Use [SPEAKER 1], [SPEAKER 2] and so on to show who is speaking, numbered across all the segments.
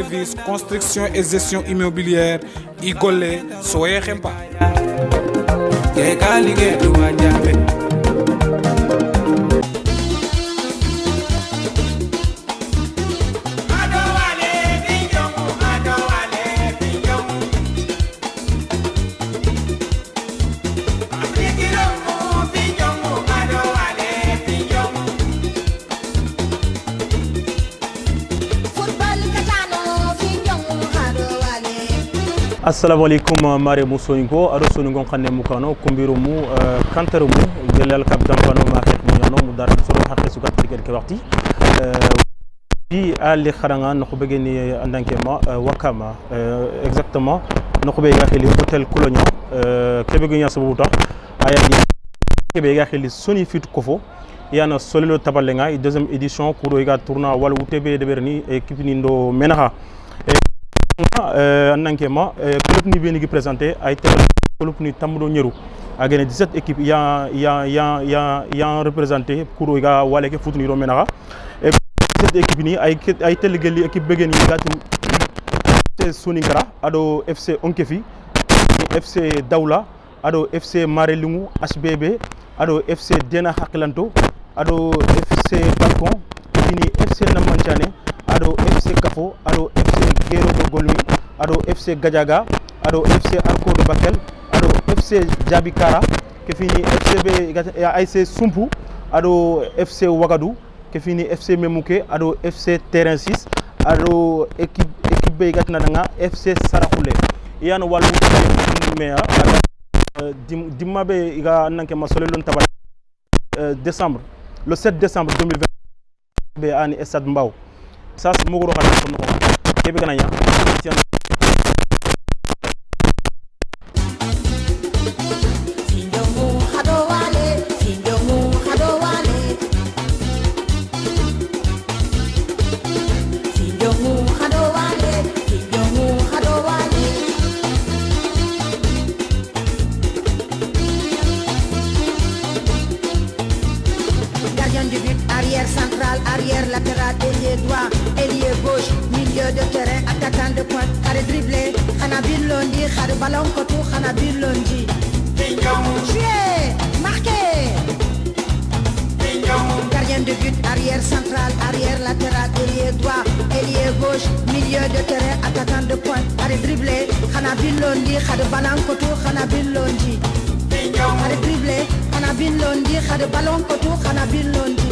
[SPEAKER 1] Service construction et gestion immobilière igolé soye xempa ke kali ke duma jabe
[SPEAKER 2] assalamu alaikum mare musonigo ado sonigon xanne mukano kumbiru mu kantaru mu gelal kab dampano ma xet mu ñano mu dara soro xaqe su gat digel ke waxti bi ali xaranga no xubege ni andanke ma wakama exactement no xubege ga xeli hotel colonia kebege nya sabu tax ayadi kebege ga xeli soni fit kofo yana solelo tabalenga deuxième édition pour ga tourna wala utebe de berni équipe ni ndo menaha Nankema, club ni bien présenté a été club ni Tamdo Nyeru a gagné 17 équipes il y a représenté pour iga wala ke foot ni romenara et cette équipe ni a été légali équipe begeni gatu FC Soninkara ado FC Onkefi FC Daula ado FC Marelingu HBB ado FC Dena Haklanto ado FC Balcon fini FC Namanchane ado FC Kafo ado FC Gero de Golmi ado FC Gajaga ado FC Arco de Bakel ado FC Jabikara ke fini FCB AIC Sumpu ado FC Ouagadou ke fini FC Memouké ado FC Terrain 6 ado équipe be gatna nga FC Sarakoulé yana walu mais dimabe iga nanke masole lon tabal décembre le 7 décembre 2020 be ani Stade Mbao ça c'est mogoro xana ko no kebe gana nya
[SPEAKER 3] arrière latéral, ailier droit, ailier gauche, milieu de terrain, attaquant de pointe, carré dribblé, Hanabil Londi, carré ballon kotou, Hanabil Londi. Joué, marqué. Gardien de but, arrière central, arrière latéral, ailier droit, ailier gauche, milieu de terrain, attaquant de pointe, carré dribblé, Hanabil Londi, carré ballon kotou, Hanabil Londi. Carré dribblé, Hanabil Londi, carré ballon kotou, Hanabil Londi.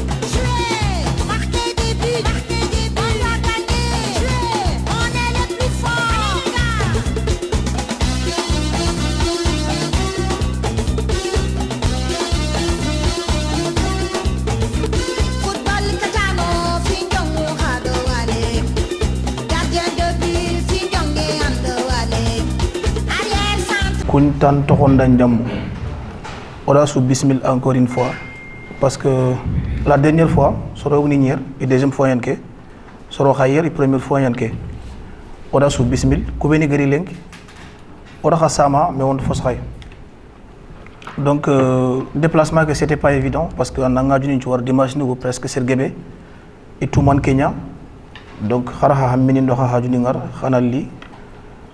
[SPEAKER 4] Kuntan Torondan Jambo. Ora sous bismil encore une fois. Parce que la dernière fois, sur le hier et deuxième fois yanke, sur le hier et première fois yanke. Ora sous bismil, koubeni garilenk. Ora kasama, mais on fausse ray. Donc déplacement que c'était pas évident parce que en Angadjuni tu vois dimanche nous presque Sergebe et tout le monde Kenya. Donc haraha hamini ndo hajuni ngar khanali.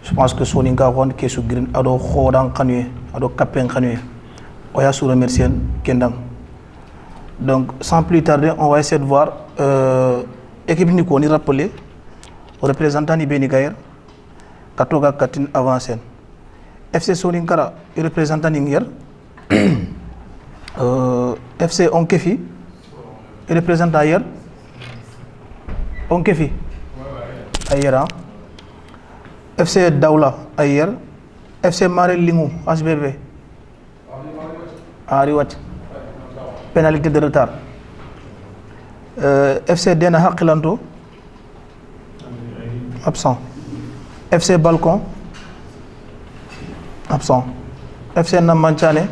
[SPEAKER 4] Je pense que Soninka Ron qui est sur Green ado Khodan Kanue ado Kapen Kanue. Oya sous remercier Kendang. Donc sans plus tarder, on va essayer de voir équipe ni ko ni rappeler représentant ni Benigayer Katoga Katin avancé. FC Soninkara représentant ni hier FC Onkefi représentant hier Onkefi ailleurs FC Daula ayer, FC Marelingu HBB Ariwat pénalité de retard. FC Dena Hakilanto absent. FC Balcon absent. FC Namanchane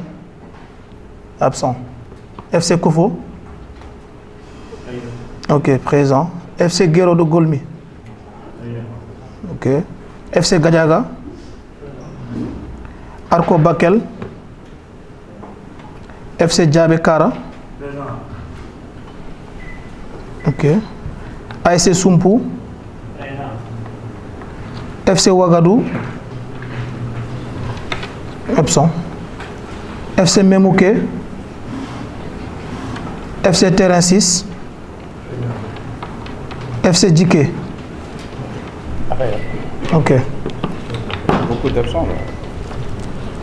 [SPEAKER 4] absent. FC Kofo ok présent. FC Gero de Golmi ok. FC Gajaga, Arco Bakel, FC Jabekara, ok. AIC Sumpu, FC Ouagadougou, absent. FC Memouké, FC Terrain 6, FC Djiké. Ok.
[SPEAKER 1] Beaucoup d'absents là.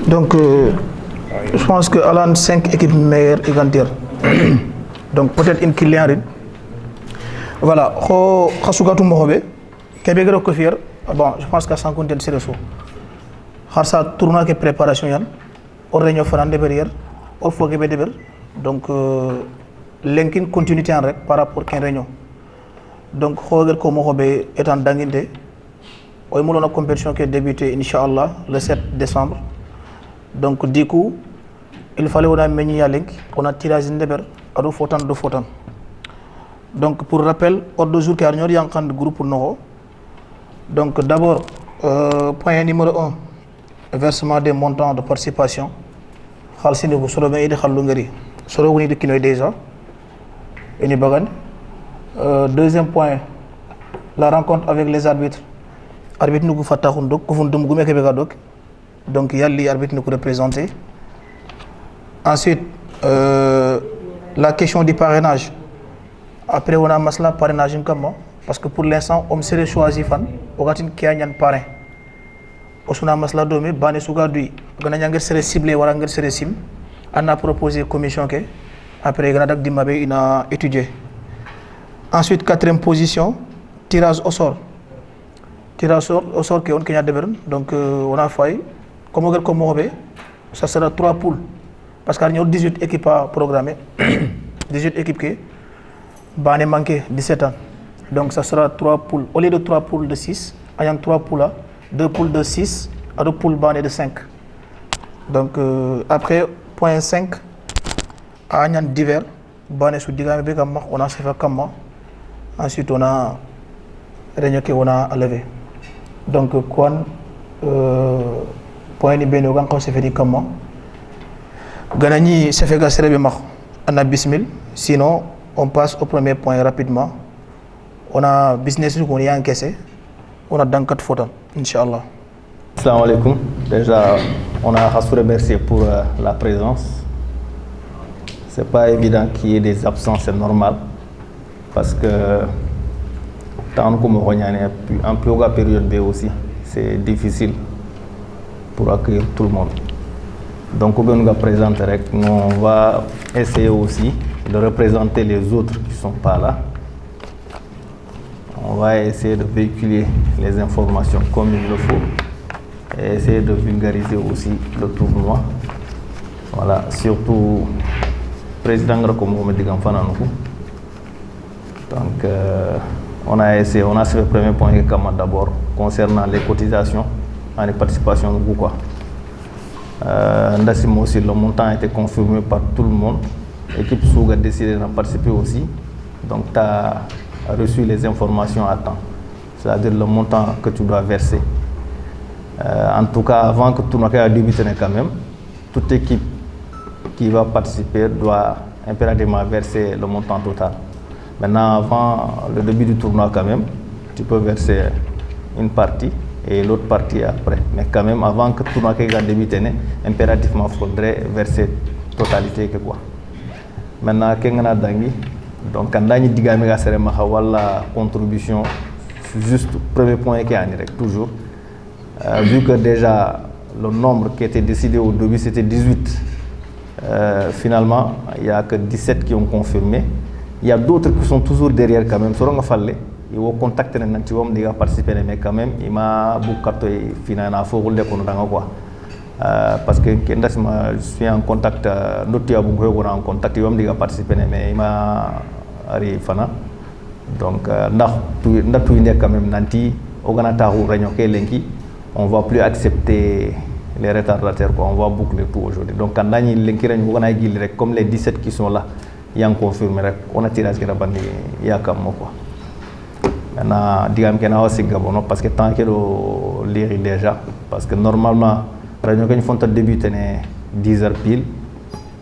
[SPEAKER 4] Donc, je pense que Alan 5 équipes meilleures égantères. Donc, peut-être une client. Voilà. Khasougatou Mohobe, Kébégro Kofier. Bon, je pense qu'à 100 c'est le saut. Kharsa tournoi qui préparation yan. Or réunion Ferrand de Berrière. Or faut Kébé de Ber. Donc, l'inkin continuité en rek par rapport à une réunion. Donc, Khogel Komohobe est en Danginde. On a une compétition qui a débuté, Inch'Allah, le 7 décembre. Donc, du coup, il fallait qu'on a mené à link, on a tiré à Zindeber, à deux photos, deux photos. Donc, pour rappel, ordre de jour qui a un groupe pour nous. Donc, d'abord, point numéro 1, versement des montants de participation. Khalsine vous sur le de Khalungari, sur le de Kinoy déjà. Deuxième point, la rencontre avec les arbitres. Arbitre nous fata hundok kufundum gume kebe dok, donc yalli arbitre nous représenter. Ensuite la question du parrainage. Après on a masla parrainage comme parce que pour l'instant on serait choisi fan ogatin kianyan parrain osuna masla domi bane suga dui gana nyanger serait ciblé wala ngir serait sim on a proposé commission ke après gana dak dimabe ina étudier. Ensuite quatrième position, tirage au sort. Tirage au sort qui est Kenya Debern, donc on a fait comme ça sera 3 poules parce qu'il y a 18 équipes à programmer 18 équipes qui ont manqué 17 ans, donc ça sera 3 poules au lieu de 3 poules de 6 il y a 3 poules là, 2 poules de 6 et 2 poules de 5. Donc après point 5 il y a divers on a fait comme ensuite on a réunion qu'on a levé. Donc, quand point ni beno gan ko se fait comment ganani se fait gasser be mak ana bismil, sinon on passe au premier point rapidement. On a business qu'on y a encaissé, on a dans 4 photos inchallah.
[SPEAKER 5] Assalamu alaikum. Déjà on a à se remercier pour la présence. C'est pas évident qu'il y ait des absences, c'est normal parce que tant comme on a en plus période B aussi, c'est difficile pour accueillir tout le monde. Donc, on va présenter, on va essayer aussi de représenter les autres qui ne sont pas là. On va essayer de véhiculer les informations comme il le faut et essayer de vulgariser aussi le tournoi. Voilà, surtout président comme on me dit donc on a essayé, on a fait le premier point d'abord concernant les cotisations et les participations de quoi. Aussi, le montant a été confirmé par tout le monde. L'équipe Soug a décidé de participer aussi. Donc tu as reçu les informations à temps, c'est-à-dire le montant que tu dois verser. En tout cas, avant que tout le monde ait débuté quand même, toute équipe qui va participer doit impérativement verser le montant total. Maintenant, avant le début du tournoi quand même, tu peux verser une partie et l'autre partie après. Mais quand même, avant que le tournoi ait débuté, impérativement, il faudrait verser totalité que quoi. Maintenant, Kengana Dangi, donc quand Dani Digamega Serema la contribution, juste le premier point qui est toujours, vu que déjà le nombre qui était décidé au début c'était 18, finalement il n'y a que 17 qui ont confirmé. Il y a d'autres qui sont toujours derrière quand même. Ils vont contacter les gens qui ont participé, mais quand même, il m'a beaucoup de finances quoi. Parce que je suis en contact, en contact, ils ont participé, mais il m'a arrivé. Donc, quand même, nanti, on ne va plus accepter les retardataires, quoi. On va boucler tout aujourd'hui. Donc, quand on a comme les 17 qui sont là, il y a un confirmé, on a tiré à ce qu'il y a comme quoi. Maintenant, digamos aussi Gabon, parce que tant que le lire déjà, parce que normalement, réunion qu'on font débuter 10h pile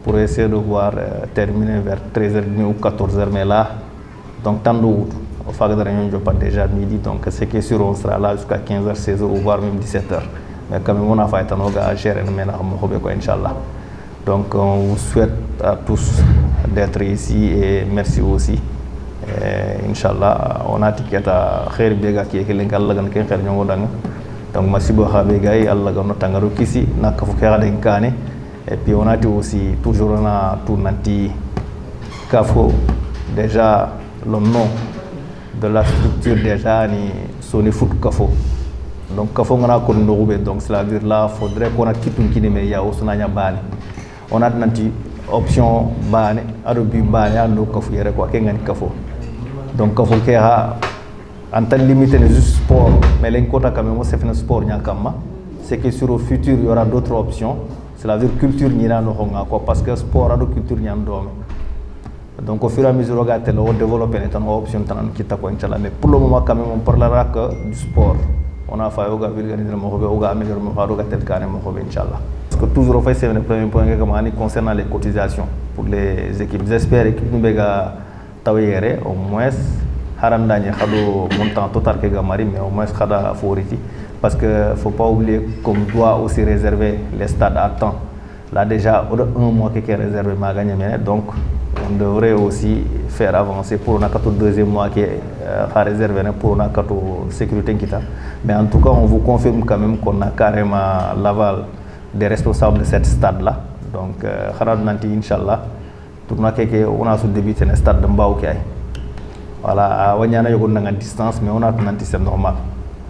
[SPEAKER 5] pour essayer de voir terminer vers 13h ou 14h, mais là, donc tant de au Fag de Réunion, je pas déjà midi, donc c'est que sûr, on sera là jusqu'à 15h, 16h ou voire même 17h. Mais quand même, on a fait un gérer Inch'Allah. Donc, on vous souhaite à tous d'être ici et merci aussi. Inch'Allah, on a ticket à Khair Bega qui est l'Ingal Lagan Khair Nyongodang. Donc, merci beaucoup à Begaï, Allah Gano Tangaru Kisi, Nakafukera Denkane. Et puis, on a aussi toujours un tournanti Kafo. Déjà, le nom de la structure, déjà, ni Sony Foot Kafo. Donc, Kafo, on a connu donc, c'est-à-dire là, il faudrait qu'on a quitté une kiné, mais il y a aussi un bani. On a une option bani, arabu bani, à nous Kafo, il y a quoi, qu'il y a Kafo. Donc, Kafo, qui a en temps limité, c'est juste sport, mais l'enquête quand même, c'est un sport, c'est que sur le futur, il y aura d'autres options. C'est-à-dire culture, il y a quoi, parce que sport, a de culture, il y a donc au fur et à mesure on développe une option mais pour le moment quand même on parlera que du sport. On a fait Inch'Allah. Parce que toujours fait c'est le premier point concernant les cotisations pour les équipes. J'espère que nous avons au moins harandanya khado montant total que gamari mais au moins khada foriti parce que faut pas oublier qu'on doit aussi réserver les stades à temps. Là déjà un mois qui est réservé m'a gagné donc on devrait aussi faire avancer pour le deuxième mois qui est réservé pour la sécurité. Mais en tout cas, on vous confirme quand même qu'on a carrément l'aval des responsables de cette stade-là. Donc, Inch'Allah, on a sous débuté le stade de Mbao. Voilà, on a une distance, mais on a une distance normale.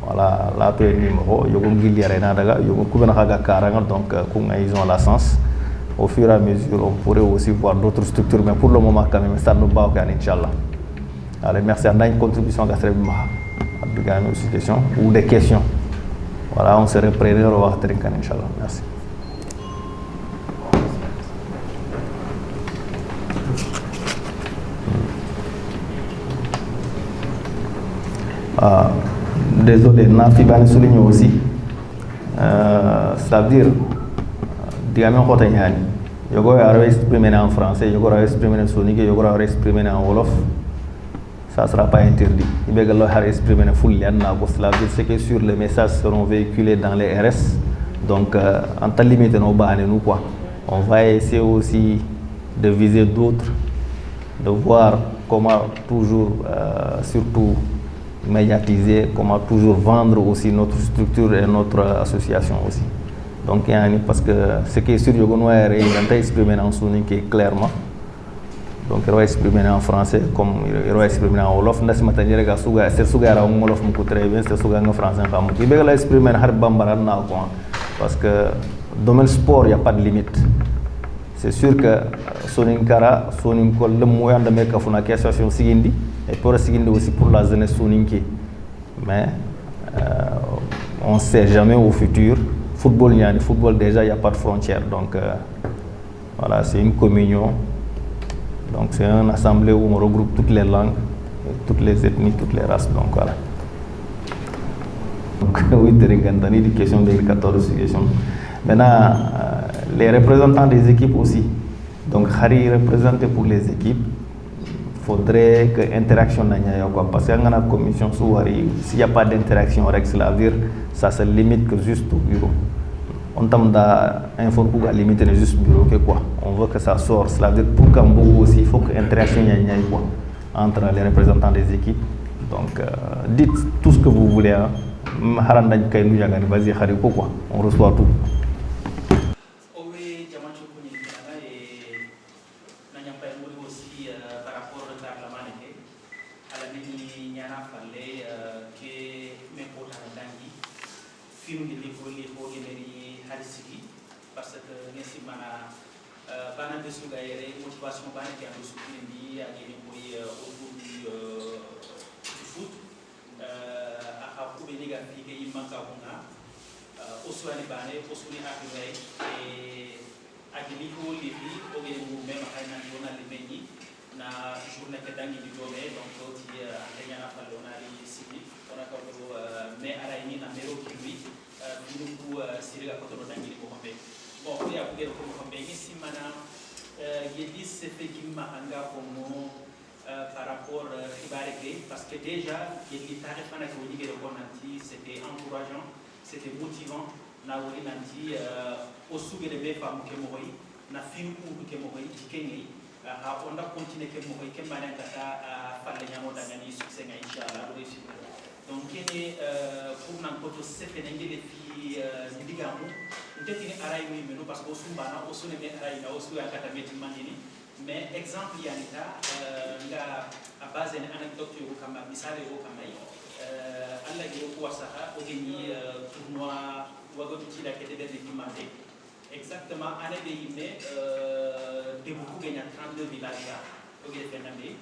[SPEAKER 5] Voilà, là, tu es numéro, il y a une guilde, donc ils ont la sens. Au fur et à mesure, on pourrait aussi voir d'autres structures, mais pour le moment, quand même, ça nous bat, Inch'Allah. Allez, merci. On a une contribution à ou des questions. Voilà, on serait prêt à revoir Inch'Allah. Merci. Désolé, Nafi va nous souligner aussi. C'est-à-dire, je vais exprimer en français, je vais exprimer en sonique, je vais exprimer en wolof. Ça ne sera pas interdit. Il va exprimer en full. C'est que sur les messages seront véhiculés dans les RS. Donc, en temps limité, on va essayer aussi de viser d'autres, de voir comment toujours, surtout médiatiser, comment toujours vendre aussi notre structure et notre association aussi. Donc, parce que ce qui est sûr, il va exprimer en sonique clairement. Donc, il va exprimer en français comme il va exprimer en wolof. C'est très bien, c'est en français. Il va exprimer en parce que dans le sport, il n'y a pas de limite. C'est sûr que Soninkara, Soninkol, le moyen de mettre une association Sigindi, et pour Sigindi aussi pour la jeunesse Soninki. Mais on ne sait jamais au futur. Football, il y a du football déjà, il n'y a pas de frontières. Donc, voilà, c'est une communion. Donc, c'est une assemblée où on regroupe toutes les langues, toutes les ethnies, toutes les races. Donc, voilà. Donc, oui, des questions de 14 questions. Maintenant, les représentants des équipes aussi. Donc, Harry représenté pour les équipes. Il faudrait que l'interaction n'ait pas. Parce qu'il y a une commission sous s'il n'y a pas d'interaction, ça se limite que juste au bureau. On tente d'informer pour limiter juste le bureau. Que quoi. On veut que ça sorte. C'est-à-dire pour Cambo aussi, il faut que l'interaction n'y ait pas entre les représentants des équipes. Donc, dites tout ce que vous voulez. Hein. Vas-y, on reçoit tout.
[SPEAKER 6] Parce que nesi mana bana de suga yere motivation bana qui a de soutenir à gagner autour du foot à couper négatif et il manque à au soin des bana au soin arrivé et à gagner pour les filles au gagner même à un journal de Béni na journée que dangi du domaine donc qui a gagné à Falona ici on a comme mais à la limite na méro qui lui nous Syria contre dangi pour Mohamed. Bon, il y a beaucoup de problèmes. Ici, maintenant, il y a 10 effets qui m'ont engagé comme par rapport à Ribareke, parce que déjà, il tarif c'était encourageant, c'était motivant. Naouri nanti au sujet de femmes qui mourent, na fin ou qui mourent, qui gagnent. On a continué que mourent, que maintenant kata falenya modangani succès inchallah réussir. Donc pour nan koto sefe nengé les filles digamu, peut-être ni araï oui mais non parce que au sumbana au sune mais araï na au suya kata meti mandini. Mais exemple yanita nga à base d'une anecdote yo kama misale yo kama alla yo ko wasaha o gagné tournoi wagotuti la kete de dimandé exactement année de yimé de beaucoup gagné 32 villages au gagné fenamé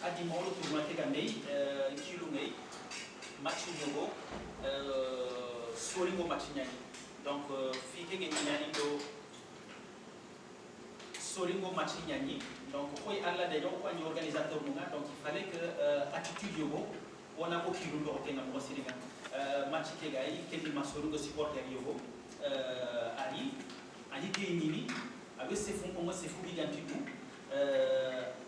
[SPEAKER 6] a di mo le tournoi te gamé kilo ngay match yogo solingo match nyani donc fi ke gagné nyani do solingo match nyani donc koy alla de donc ani organisateur mo nga donc il fallait que attitude yogo on a beaucoup de gens qui ont été match qui gagne, qui est de supporter yogo, ali Guinée, avec ses fonds pour moi c'est fou bien du tout.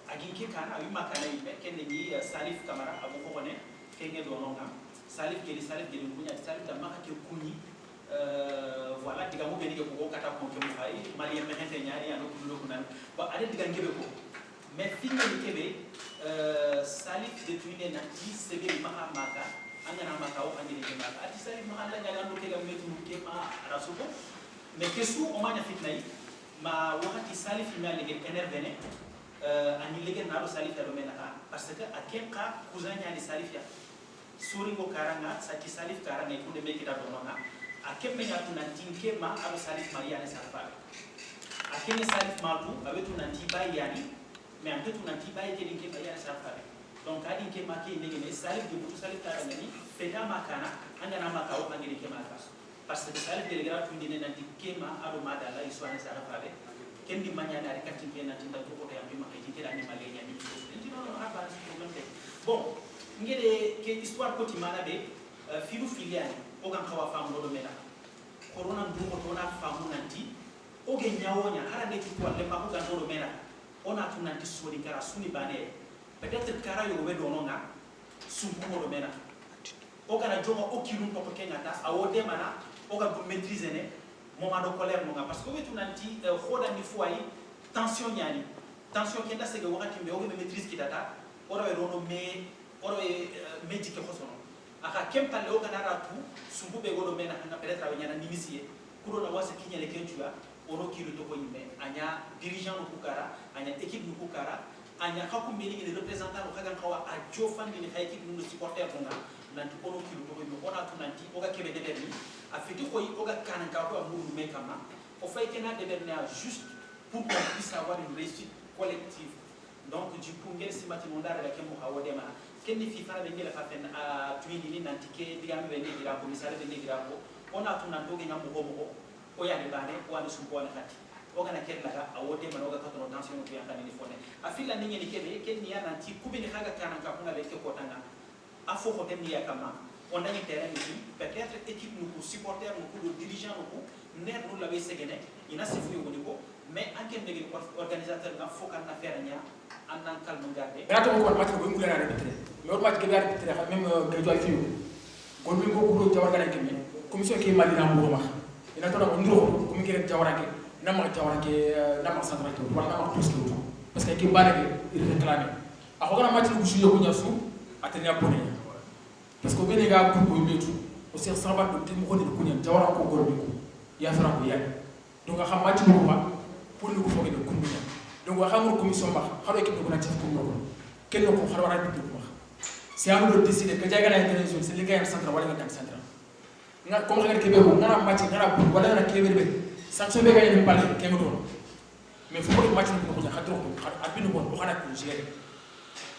[SPEAKER 6] Aginke kana, oui makana ibe, qui est Salif Kamara, Abu Korone, qui est dans Salif qui est Salif qui est Kounia, Salif d'Amara qui est Kouni. Voilà, tu as vu que pour kata contre moi, Mali est maintenant y a un autre local. Bon, allez tu gagnes beaucoup. Mais finalement Québec, Salif de tuer nanti, c'est bien Mahamaka, Angana Makao, Angeli Maka. Ati Salif Mahanda Galando Kegametu Kema Rasuko. Mais que sous on m'a fait naïf, ma Wahati Salif m'a légué énervé, Ani légué Naro Salif Romena, parce que à quel cas, cousin Yanni Salifia, Suringo Karanga, Sati Salif Karanga, et pour les mecs d'Abomana, à quel meilleur Tunantinke Ma, Alo Salif Maria et Salfa. À quel Salif Malou, avec Tunantiba Yani. Mais en fait, on a dit que les gens ne savent pas. Donc, quand ils ont marqué les salifs de Boutou Salif Tarangani, Feda Makana, Angana Makao, Angeli Kemaka. Parce que les salifs de l'Église, ils ont dit Kema, Aromada, là, ils sont en Sarafave. Kendi Maniana, les quartiers qui ont été dans le côté de Maki, qui est l'animal, il y a bon, il y a des histoires quotidiennes, filou filiale, Ogan Kawa Femme Rodomena, Corona Bourgotona Femme Nanti, Ogenyaonia, Haraneki pour les Mahogan Rodomena. On a tout nanti sori kara suni bane peut-être kara yo wedo nonga sumpu mo mena o kana jonga o kilum to kenga ta awode mana o ga maîtriser ne moment de colère nonga parce que wetu nanti khoda ni foyi tension nyani tension kenda sege wakati mbe o ga maîtrise kitata ora we rono me ora we médique khosono aka kempale o kana ratu sumpu be godo mena nga peut-être awe nyana nimisiye kuro na wase kinyele kentua ono kilo to ko yimbe anya dirigeant no kukara anya équipe no kukara anya kakumbeli ni représentant no kagan kawa a jofandi ni équipe no supporter konga nanti ono kilo to ko yimbe ona to nanti oga kebe de berni a fiti ko yi oga kanan ka ko amuru me kama o fay kena de berni juste pour qu'on puisse avoir une réussite collective donc du coup ngel simati mondara la kemo hawode ma kenni fi fara be ngela fa fen a tuini ni nanti ke digame be ni dira ko misale be ni dira ko ona to nanto ge ngam ko o ya de bane o ane sumpo na kati o kana kella ga awote man o ga katono tension ko yakani ni fone afila ni ngeni kebe ken ni yana ti kubini haga kana ka kuna beke ko tanga afo ko temni yakama on a une terrain ici peut-être équipe nous supporter nous dirigeants nous net nous la be segene ina se fuyo ko mais anken de organisateur na fo kan na faire nya annan calme garder
[SPEAKER 7] rato ko match ko ngula na bitre mais match ke gar bitre même gay joy fiyo gol bi ko ko jawar ga nek mi commission ki malina mo ma ina to ko nduro ko mi kire jawarake nama central to wala nama plus to parce que ki bare il réclame a ko gana match ko juyo ko nyasu atenya pone parce que bene ga ko ko metu o ser samba do tem ko ni ko nyen jawara ko gol bi ko ya fara ko ya donc xam match ko ba pour ni ko fogé de ko nyen donc wa xamul commission ba xalo équipe ko na ci ko ko ken ko xalo wara bi ko wax c'est à nous de décider que jaga na international c'est les gars central wala nga central nga comme xagar kebe ko ngana match ngana wala na kebe be sanction be gay ni balé kebe do mais faut que match ko ko xadro ko abinu bon ko xana ko gérer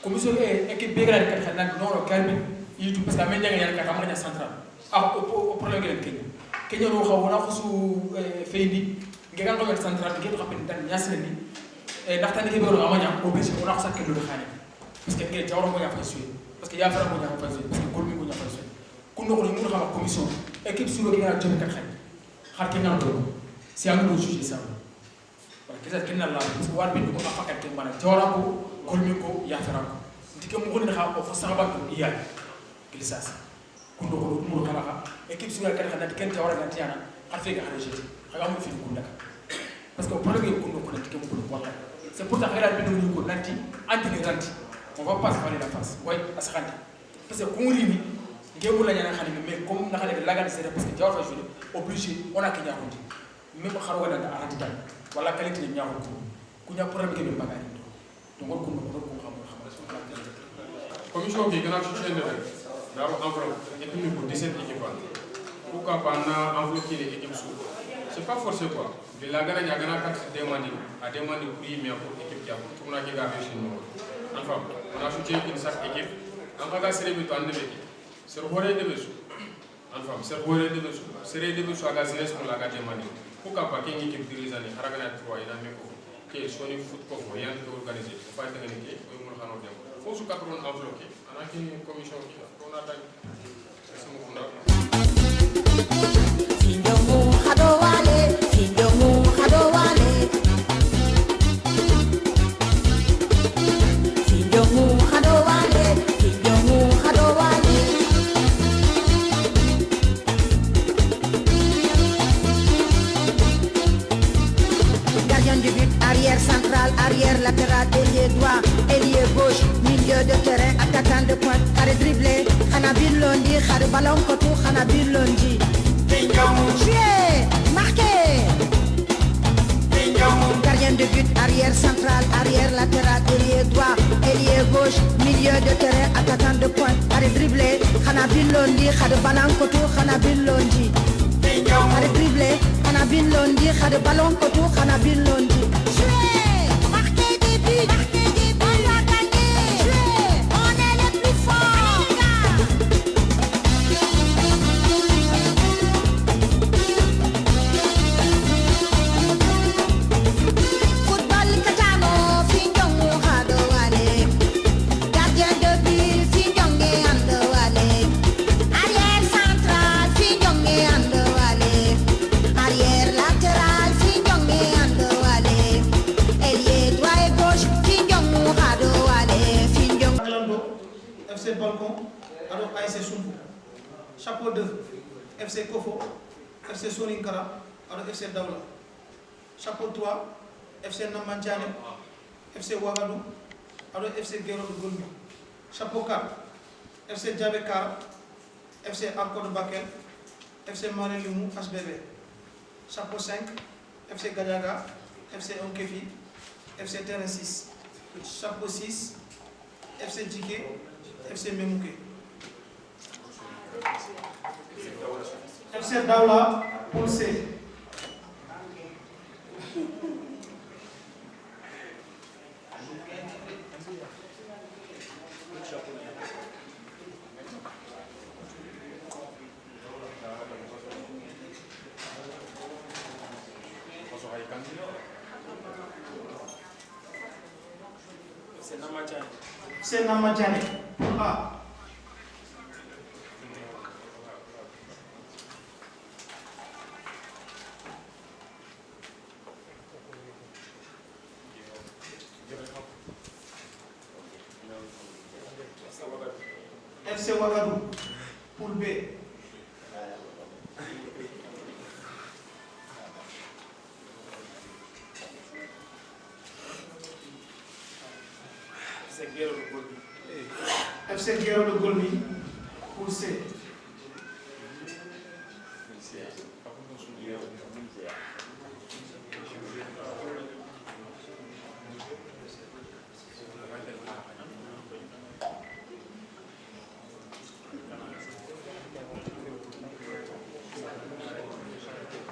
[SPEAKER 7] commission équipe be gay kat xana non kalbi yitu parce que men jaga yalla kat amana central au problème kenya no xaw na xusu feyndi ngega ko central ke do xapin tan yasne ni ndax tan kebe do amanya obligé ko na xakke do xane parce que ngel jawro ko ya fa suy parce que ya fara ko ya fa suy parce que gol mi ko ya fa suy kuno ko ni mu xam commission équipe sur le gars jëm kat xay xar ke ngam do c'est à nous de juger ça voilà que ça kenna la parce que war bi ko fa kat ke mana jawra ko gol mi ko ya fara ko ndike mo gonna ha ko fo sahaba ko iya kilisas kundo ko mo kala équipe su kala kana ken tawara na tiana afi ga rejeté aga mo fi kunda parce que problème ko kundo ko ndike mo ko wala c'est pour ça que la bino ko nanti anti ranti on va pas se parler la face ouais asakandi parce que ko rimi ngemu la ñana xali mais comme na xale lagal c'est parce que jawfa jouer obligé on a que ñaxuti même xaro wala da arati tan wala qualité ni ñaxu ku ña problème ke be bagari donc ko ko xam
[SPEAKER 8] commission qui gana ci chaîne rek daal enveloppe équipe pour 17 équipes pourquoi pas na enveloppe les équipes sous c'est pas forcé quoi mais la gana nya gana carte demander à demander prix mais pour équipe qui a pour na ga réussir nous enfin on a soutien une chaque équipe en cas cérémonie to ande be ser hore de besu enfin ser hore de besu sere de besu aga jeunesse pour la ga demander pourquoi pas qu'une équipe dirigeante haragana 3 ina me ko que soni foot ko fo yan to organiser fa tangani ke o mo xano dem faut su 80 enveloppe ana ki commission qui on a dañ c'est mo funda
[SPEAKER 3] Findomu hadowale, findomu hadowale. Findomu hadowale, findomu hadowale. Gardien du but, arrière central, arrière latéral, ailier droit, ailier gauche, milieu de terrain, attaquant de pointe, arrêt dribblé, Hanabil Londi, Khare ballon kotou, Hanabil Londi. Joué, marqué. Gardien de but, arrière central, arrière latéral, ailier droit, ailier gauche, milieu de terrain, attaquant de pointe, arrêt dribblé, Hanabil Londi, Khare ballon kotou, Hanabil Londi. Arrêt dribblé, Hanabil Londi, Khare ballon kotou, Hanabil Londi. Joué, marqué des buts, on doit gagner. Joué, on est les plus forts. Football Katano, Finjongu Hadowale. Gardien de but, Finjongu Andowale. Arrière central, Finjongu Andowale. Arrière latéral, Finjongu Andowale. Ailier droit et gauche, Finjongu Hadowale. Finjongu.
[SPEAKER 4] Orlando, FC Balcon, alors ASC Sumbu. Chapeau 2, FC Kofo, FC Soninkara, alors FC Daoula. Chapeau 3, FC Namantiane, FC Ouagadou, alors FC Guéro de Goulmi. Chapeau 4, FC Djabekar, FC Arco de Bakel, FC Marelimou, HBB. Chapeau 5, FC Gadiaga, FC Onkefi, FC Terrain 6. Chapeau 6, FC Djike, FC Memouké. FC Daoula, Poul C. C'est Namadjane. A. FC Ouagadou. Poule B. FC Guéro de Golmi, pour C.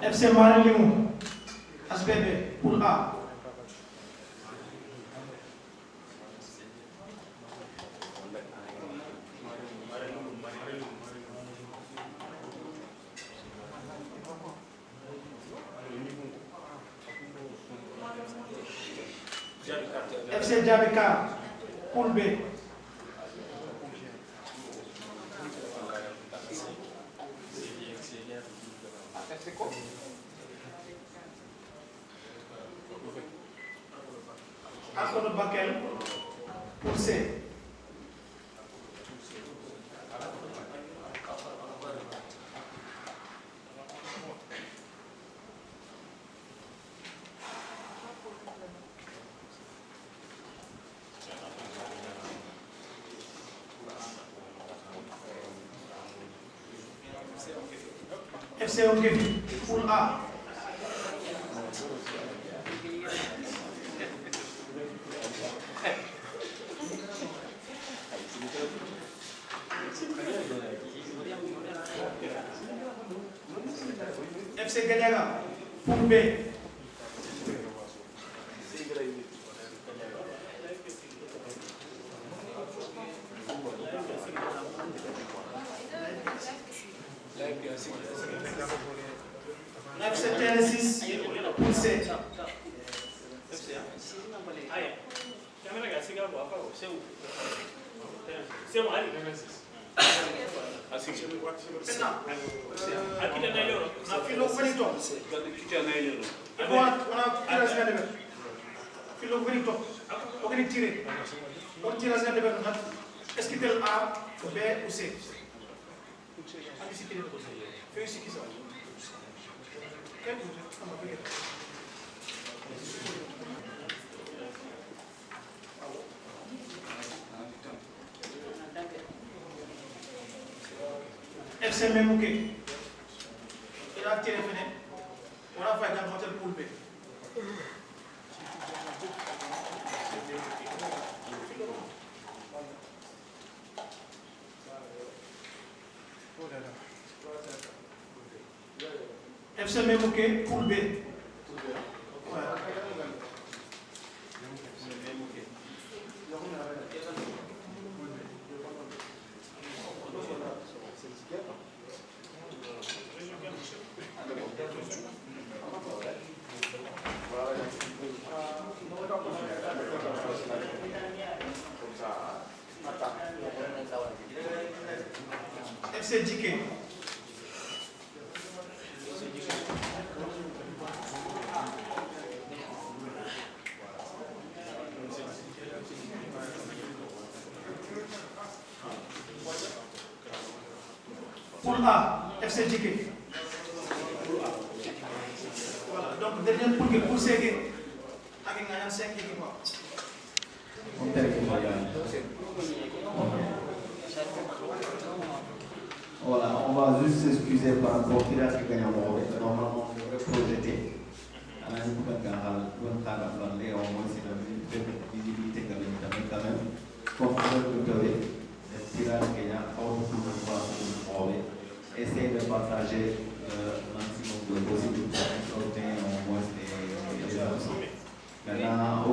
[SPEAKER 4] FC Marelimou, HBB, pour A. FC Djabekar, Poule B. Arco de Bakel, Poule C. FC Onkefi, poule A. FC Gadiaga, poule B. FC TN6, poule C. Est-ce qu'il est A, B ou C? FC Memouké. Il a tiré fenêtre. On a fait dans l'hôtel poule B. FC Memouké, poule B. FC Djiké. Poule A, FC Djiké. Voilà, donc dernière poule que pour C, avec un 5 équipes.
[SPEAKER 5] Voilà, on va juste s'excuser par rapport à la normalement on devrait projeter. On a une visibilité quand même. Essayer de partager le maximum de possibilités au moins les absents. Maintenant, au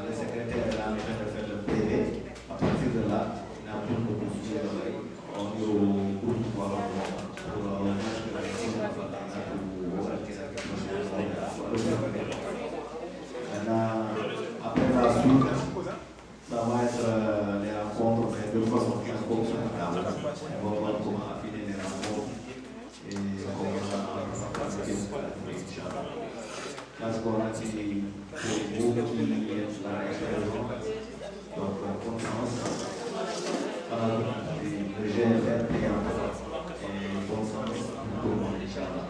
[SPEAKER 5] le secrétaire est en train de faire le PV. À partir de là, il a un peu de poursuivre au groupe pour maintenant, après la suite, ça va être les rencontres, mais de façon qui est encore sur la table. On va voir comment affiner les rencontres et comment ça va. Parce qu'on a dit que le groupe qui est là, donc confiance, le GFR payant et bon sens pour tout le monde, Inch'Allah.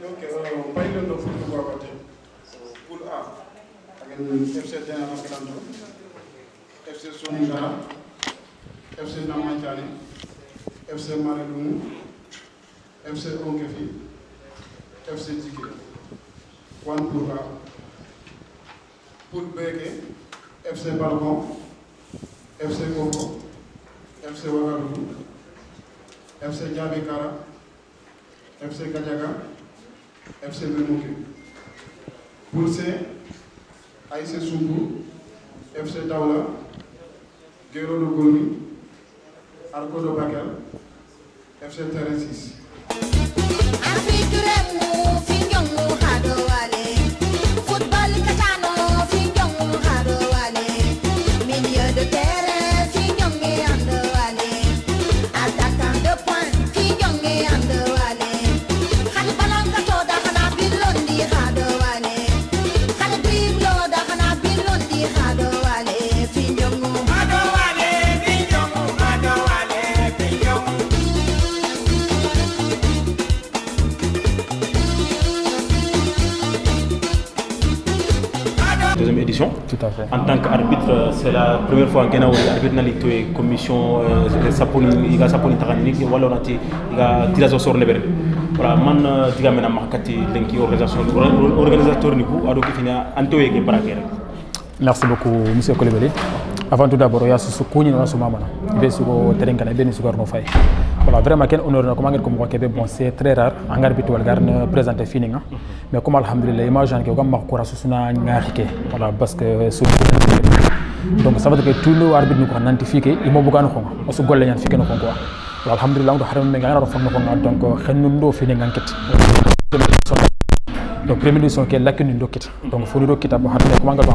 [SPEAKER 9] Donc, pas de poule A, avec FC Dena FC Soningara, FC Namachani, FC Maredoumou, FC Onkefi, FC Djiké. One poule A. Poule B, FC Balcon, FC Koko, FC Ouagadougou, FC Diabekara, FC Gadiaga, FC Memouké. Poule C, AIC Soumbourg, FC Daoula, Guéro de Gourmi, Arco de Bakel, FC Terrain 6.
[SPEAKER 2] deuxième édition.
[SPEAKER 10] Tout à fait.
[SPEAKER 2] En tant qu'arbitre, c'est la première fois que l'arbitre n'a pas commission saponi takani wala on a ti iga tirage au sort nebere. Voilà, man diga mena makati lenki organisateur ni ku ado kifina antoye ke braquer.
[SPEAKER 10] Merci beaucoup, monsieur Kolibeli. Avant tout d'abord, il y a ce coup qui est mamana. Il est sur le terrain qui est sur le fait. Voilà, vraiment, quel honneur, comme bon, c'est très rare. En arbitre, on garde présenté fini. Mais comme alhamdulillah, imagine que on marque courage sur na ngariké. Voilà, parce que donc ça veut dire que tout le arbitre nous a identifié. Il m'a beaucoup nous connaît. On se golle identifié nous connaît. Voilà, alhamdulillah, on a harmé ngara on fait nous connaît. Donc, xennundo fini ngakete. Donc première édition qui est là que nous docket. Donc faut nous docket abo harmé comment nga ba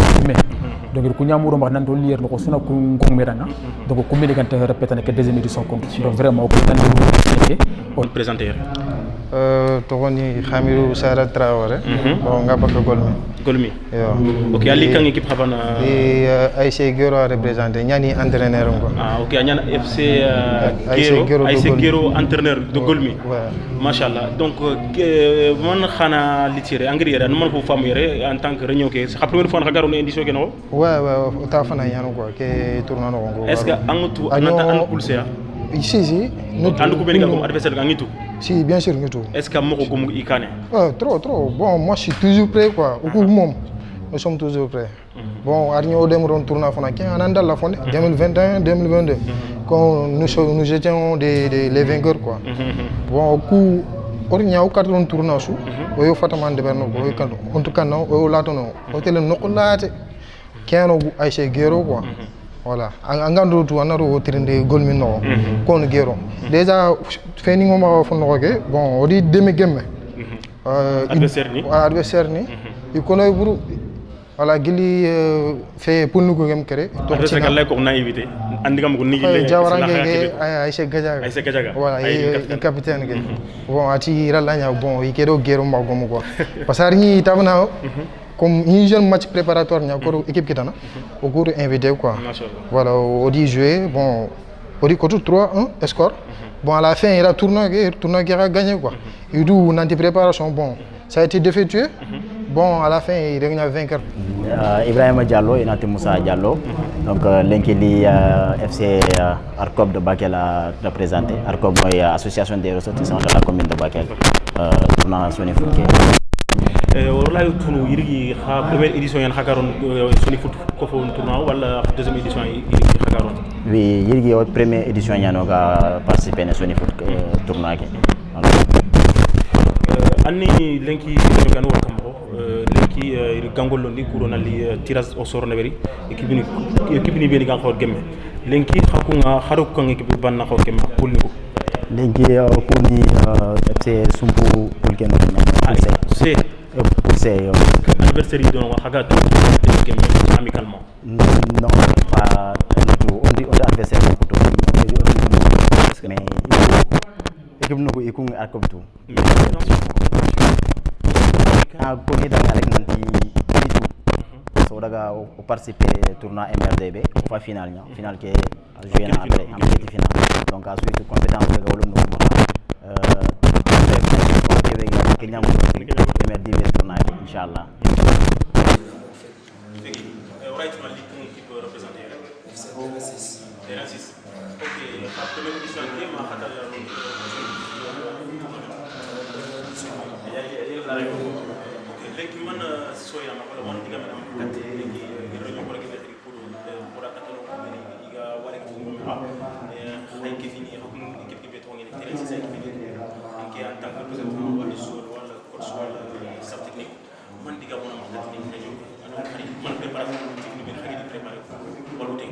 [SPEAKER 10] donc il y a un moment où lire le cours donc combien de temps répéter que deuxième édition donc vraiment au
[SPEAKER 2] on présente
[SPEAKER 11] togoni Khamirou Sara Traoré bon nga baka
[SPEAKER 2] Golmi ok ali kan équipe habana
[SPEAKER 11] et AIC Guero représenté ñani entraîneur ngo
[SPEAKER 2] ok ñana FC Guero AIC Guero entraîneur de Golmi machallah donc man khana litire angriere man ko famire en tant que réunion que c'est la première fois que garo édition que no
[SPEAKER 11] ouais ta fana ñanu quoi que tournoi ngo
[SPEAKER 2] est-ce que antu anata pulsea
[SPEAKER 11] si
[SPEAKER 2] nous andu ko ben comme adversaire ngitu
[SPEAKER 11] si bien sûr ngitu
[SPEAKER 2] est-ce que moko gum ikane
[SPEAKER 11] trop bon moi je suis toujours prêt quoi au coup mom nous sommes toujours prêts bon arño dem ron tournoi fana ki ananda la fondé 2021 2022 quand nous étions les vainqueurs quoi bon au coup orña o carte ron tournoi su o yo fataman de berno ko kan en tout cas non o latono o tele nokolate keno ay chez Guero quoi voilà angando tu anaro trinde Golmi no kon Guero déjà feni ngoma fo no ke bon odi demi gemme adversaire ni il connaît pour voilà gili fait pour nous gem kéré
[SPEAKER 2] donc c'est que là qu'on a évité andigam ko nigi le
[SPEAKER 11] jawarange Aïcha Gajaga voilà et capitaine ke bon ati ralanya bon il kedo Guero magom quoi parce que ni tabna comme une jeune match préparatoire nya ko équipe kitana au cours invité quoi voilà on dit jouer bon on dit que 3-1 score bon à la fin il a tournoi qui a gagné quoi et d'où dans préparation bon ça a été défaitueux bon à la fin il est vainqueur
[SPEAKER 12] Ibrahima Diallo et Nati Moussa Diallo donc l'Inkili FC Arcob de Bakel a représenté Arcob est association des ressortissants de la commune de Bakel tournoi Sony Foot
[SPEAKER 2] wala tunu yiri ha première édition yan hakaron Sony Foot ko fo tournoi wala deuxième édition yiri hakaron
[SPEAKER 12] oui yiri première édition yano ga participer na Sony Foot tournoi ke
[SPEAKER 2] anni lenki ganu wakambo lenki gangollo ni kurona li tirage au sort neberi équipe ni beni gan xor gemme lenki xakunga xaru ko équipe ban na xor gemme pour ni ko
[SPEAKER 12] lenki pour ni c'est sumpu pour ken c'est
[SPEAKER 2] adversaire yi don wax aga to gemme amicalement
[SPEAKER 12] non pas on dit adversaire pour tout mais équipe no ko ikung akop tout ko ngida rek nanti so daga o participer tournoi MRDB o fa final ke jouer na après en petite finale donc ensuite compétence daga wolum no ke ñam MRDB tournoi inchallah
[SPEAKER 2] right man qui peut représenter Terrasis ok la première édition qui ma xatal lenki man soya ma wala won diga am katti lenki reño ko rek pour akatalo ko iga wala ko mo ay ke fini ko équipe ki beto ngene télé c'est qui fini qui en tant que représentant wala sur wala coach wala staff technique man diga mo ma katti ni reño ano xari man préparation technique bi xari di préparer wala té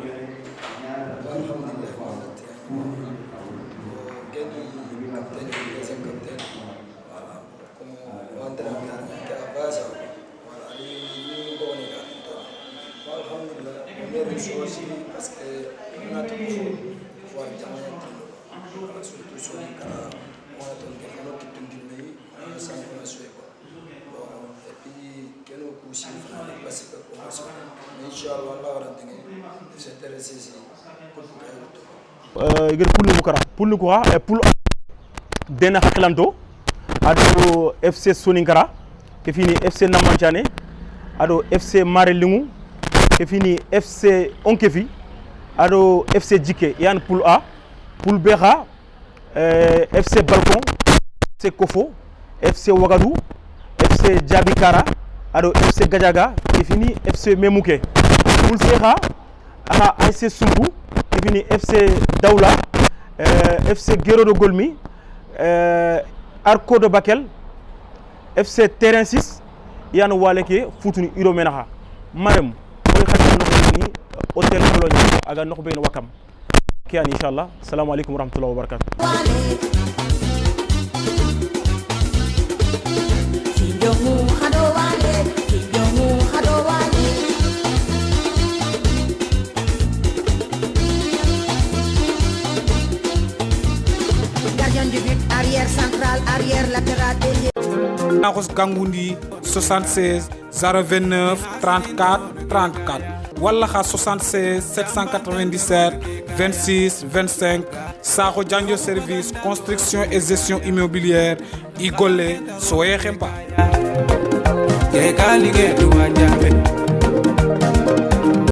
[SPEAKER 13] parce que on a toujours voir surtout sur les cas on a donné qui on s'en et puis quel aussi parce que mais inchallah Allah c'est intéressé
[SPEAKER 2] pour le quoi pour dena haklanto ado FC Soninkara ke fini FC Namantiane ado FC Marelingu kefini FC Onkefi ado FC Djike yan poule A poule B FC Balcon FC Kofo FC Ouagadou FC Djabikara ado FC Gadiaga kefini FC Memouké poule C aha ASC Sumbu kefini FC Daoula FC Guéro de Golmi Arco de Bakel FC Terrain 6 yan waleke futuni iro menaha marem koy xati no ni hotel Cologne aga no ben wakam kiyan inshallah assalamu alaykum wa rahmatullahi wa barakatuh
[SPEAKER 3] Gardien du but, arrière central, arrière latéral, ailier.
[SPEAKER 1] Naros Gangundi 76 029 34 34 wala 76 797 26 25 Sakho Diandio service construction et gestion immobilière Igolé soyez pas